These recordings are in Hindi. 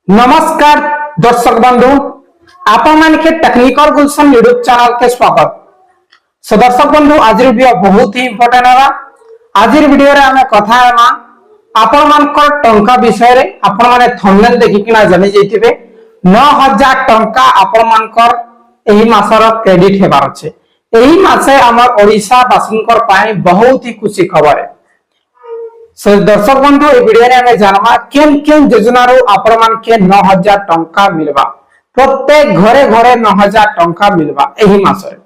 नमस्कार दर्शक बंधु आपण के टेक्निकल गुलशन यूट्यूब चैनल के स्वागत। सो दर्शक बंधु आज वीडियो बहुत ही इंपोर्टेंट है। आज वीडियो रे हमें कथा हेमा आपण मानकर टंका विषय रे आपण माने थंबनेल देखि किना जानि जैथिबे 9000 टंका आपण मानकर एही मासर क्रेडिट हेबार छै। एही मासे हमर ओडिसा वासिनकर पाए बहुत ही खुशी खबर है। सो दर्शक बंधु ए वीडियो रे हमें जानमा केन केन योजना रो आपण मान के 9000 टंका मिलबा। प्रत्येक घरे घरे 9000 टंका मिलबा एही मासरे।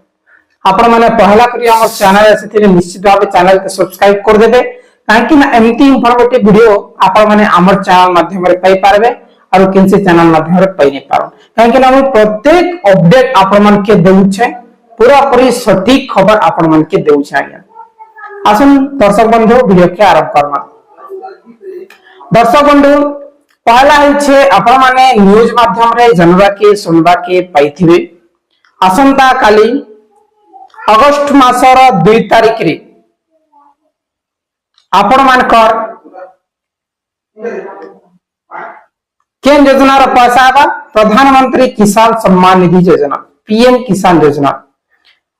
आपण माने पहला करी हमर चैनल आसीथिले निश्चित भाबे चैनल के सब्सक्राइब कर देबे काहेकि ना एमती इंफॉर्मेटिव वीडियो आपण माने हमर चैनल माध्यम रे पाई पारबे और किनसे चैनल माध्यम रे पाई नै पारो काहेकि ना हम प्रत्येक अपडेट आपण मान के देउ छै पूरा पूरी सटीक खबर आपण मान के देउ छै। आज्ञा आसन दर्शक बंधु वीडियो के आरंभ करना। दर्शक बंधु पहला है आपण माने न्यूज माध्यम रे जनवा के सुनवा के पाइथिबे आसंता काली अगस्त मासर 2 तारिख रे आपण मानकर केन योजना रो पैसा बा प्रधानमंत्री किसान सम्मान निधि योजना पीएम किसान योजना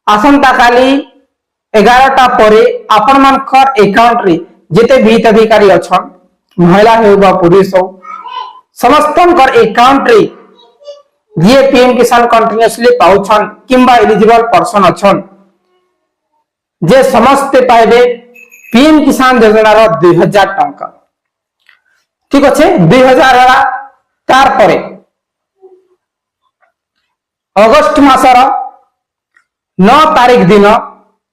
आसंता काली 11टा परे आपण मानकर अकाउंट रे जेते भी अधिकारी अछन महिला हो बा पुरुष हो समस्तनकर अकाउंट रे जे पीएम किसान कंटिन्यूअसली पाउछन किंबा एलिजिबल पर्सन अछन जे समस्त पाइबे पीएम किसान योजना रो 2000 टंका। ठीक अछि 2000 हला तार परे अगस्त मासर 9 तारिख दिन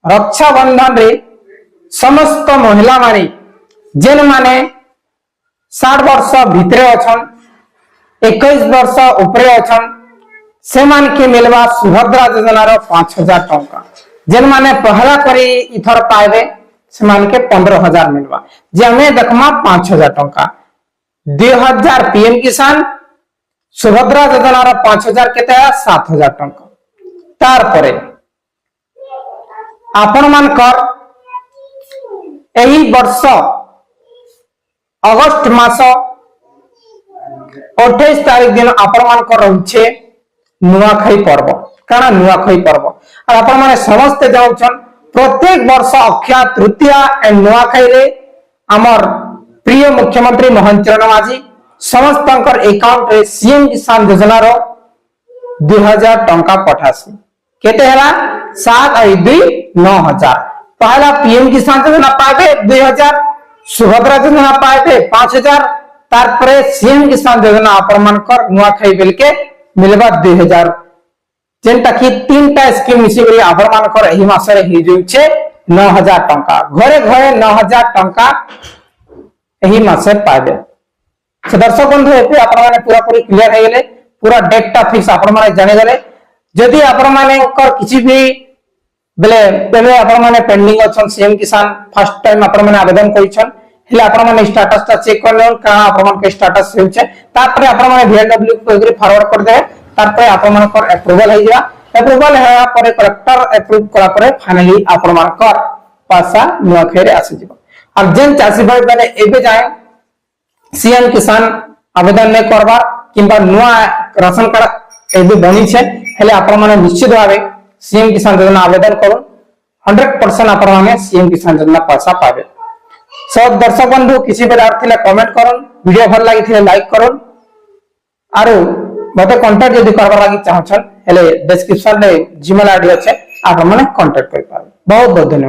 रक्षा बंधन रे समस्त महिला माने जेन माने 60 वर्ष भितरे अछन 21 वर्ष ऊपरे अछन से मान के मिलवा सुभद्रा योजना रो 5000 टंका जेन माने पहला करी इथर पाइबे से मान के 15000 मिलवा जे हमें देखमा 5000 टंका 2000 पीएम किसान सुभद्रा योजना रो 5000 केते 7000 टंका। तार परे आपण मानकर एही वर्ष अगस्त मास 28 तारिख दिन आपण मानकर रहउछे नुआखाई पर्व काना नुआखाई पर्व और आपण माने समस्त जाउछन प्रत्येक वर्ष अक्षय तृतीया एंड नुआखाई रे हमर प्रिय मुख्यमंत्री मोहन चरण माझी समस्तंकर अकाउंट रे सीएम किसान योजना रो 2000 टंका पठासी केते हला 7 और 2 9000 पहला पीएम किसान योजना पाबे 2000 सुभद्रा योजना पाबे 5000 तार परे सीएम किसान योजना आपण मानकर नुआ खाई बेल के मिलबा 2000 जेंटा कि तीनटा स्कीम मिसी करी आपण मानकर एही मासरे हि जोइछे 9000 टंका घरे घरे 9000 टंका एही मासे पाबे। तो दर्शक बंधु एपे आपण माने पूरा पूरी क्लियर हे गेले पूरा डेटा फिक्स आपण माने जानि गले जदि आपण मानेकर किछि भी बेले बेले आपण माने पेंडिंग अछन सीएम किसान फर्स्ट टाइम आपण माने आवेदन करिछन हेले आपण माने स्टेटस ता चेक करले का आपण मान के स्टेटस होछे तापर आपण माने VLW को एग्री फॉरवर्ड कर दे तापर आपण मानकर अप्रूवल हे जा अप्रूवल हेला परे कलेक्टर अप्रूव करा परे फाइनली आपण मानकर पैसा नुआ खेरे आसी जिवो। अब जेन चासी भाई माने एबे जाय सीएम किसान आवेदन ने करबा किंबा नुआ राशन कार्ड एबे बनी छे हेले आपण माने निश्चित भाबे सीएम किसान योजना आवेदन करूं 100% आपण माने सीएम किसान योजना पैसा पाबे। सब दर्शक बंधु किसी बेलार थिले कमेंट करन वीडियो भल लागि थिले लाइक करन आरो मते कांटेक्ट जदी करबा लागि चाहछन हेले डिस्क्रिप्शन रे जीमेल आईडी अछि आपण माने कांटेक्ट करि पाबे। बहुत बहुत धन्यवाद।